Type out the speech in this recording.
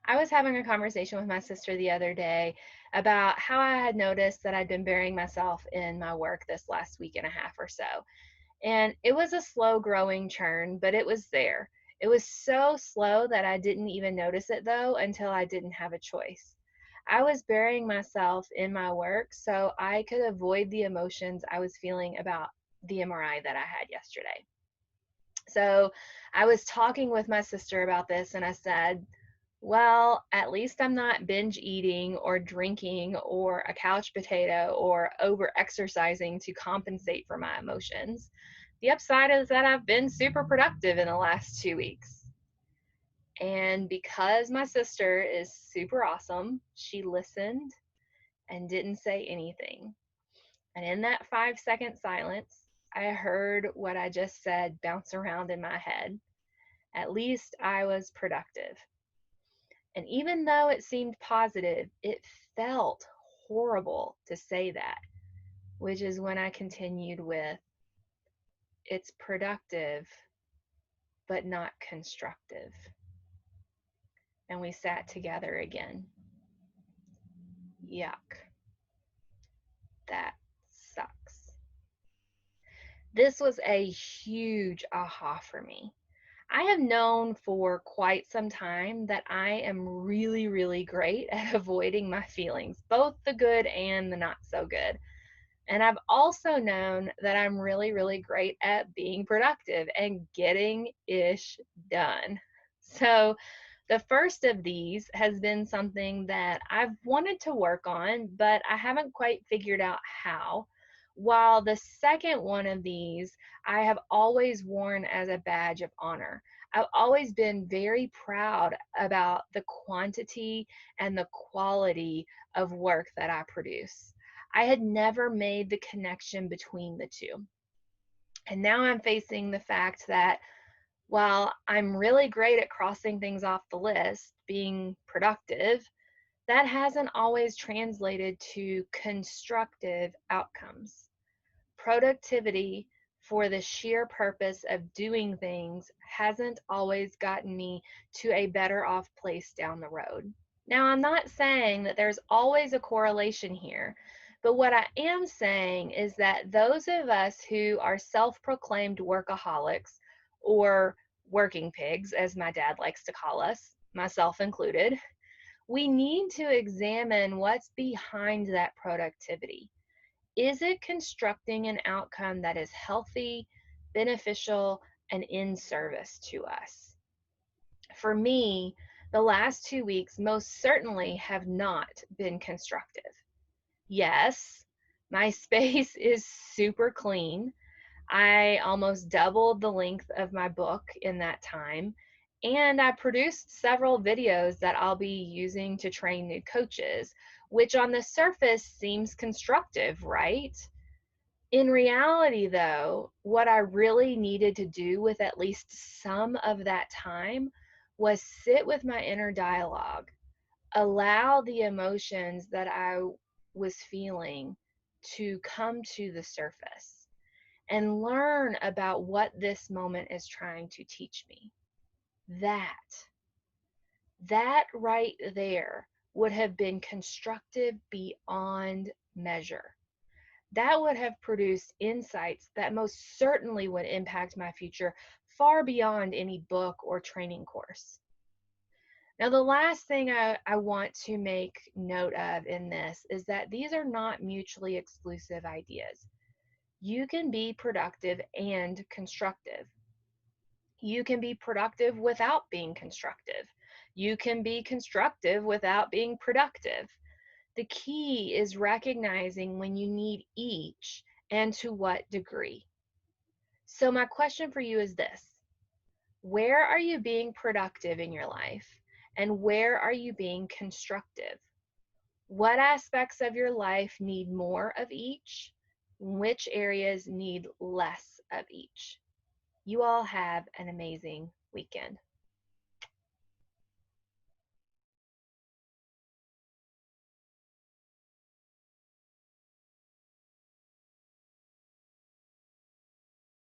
I was having a conversation with my sister the other day about how I had noticed that I'd been burying myself in my work this last week and a half or so. And it was a slow growing churn, but it was there. It was so slow that I didn't even notice it though until I didn't have a choice. I was burying myself in my work so I could avoid the emotions I was feeling about the MRI that I had yesterday. So I was talking with my sister about this and I said, well, at least I'm not binge eating or drinking or a couch potato or over exercising to compensate for my emotions. The upside is that I've been super productive in the last 2 weeks. And because my sister is super awesome, she listened and didn't say anything. And in that 5 second silence, I heard what I just said bounce around in my head. At least I was productive. And even though it seemed positive, it felt horrible to say that, which is when I continued with, it's productive, but not constructive. And we sat together again. Yuck. That sucks. This was a huge aha for me. I have known for quite some time that I am really, really great at avoiding my feelings, both the good and the not so good. And I've also known that I'm really, really great at being productive and getting ish done. So, the first of these has been something that I've wanted to work on, but I haven't quite figured out how. While the second one of these I have always worn as a badge of honor. I've always been very proud about the quantity and the quality of work that I produce. I had never made the connection between the two. And now I'm facing the fact that while I'm really great at crossing things off the list, being productive, that hasn't always translated to constructive outcomes. Productivity for the sheer purpose of doing things hasn't always gotten me to a better off place down the road. Now, I'm not saying that there's always a correlation here, but what I am saying is that those of us who are self proclaimed workaholics or working pigs, as my dad likes to call us, myself included, we need to examine what's behind that productivity. Is it constructing an outcome that is healthy, beneficial, and in service to us? For me, the last 2 weeks most certainly have not been constructive. Yes, my space is super clean. I almost doubled the length of my book in that time. And I produced several videos that I'll be using to train new coaches, which on the surface seems constructive, right? In reality, though, what I really needed to do with at least some of that time was sit with my inner dialogue, allow the emotions that I was feeling to come to the surface and learn about what this moment is trying to teach me. That right there would have been constructive beyond measure. That would have produced insights that most certainly would impact my future far beyond any book or training course. Now, the last thing I want to make note of in this is that these are not mutually exclusive ideas. You can be productive and constructive. You can be productive without being constructive. You can be constructive without being productive. The key is recognizing when you need each and to what degree. So, my question for you is this: where are you being productive in your life? And where are you being constructive? What aspects of your life need more of each? Which areas need less of each? You all have an amazing weekend.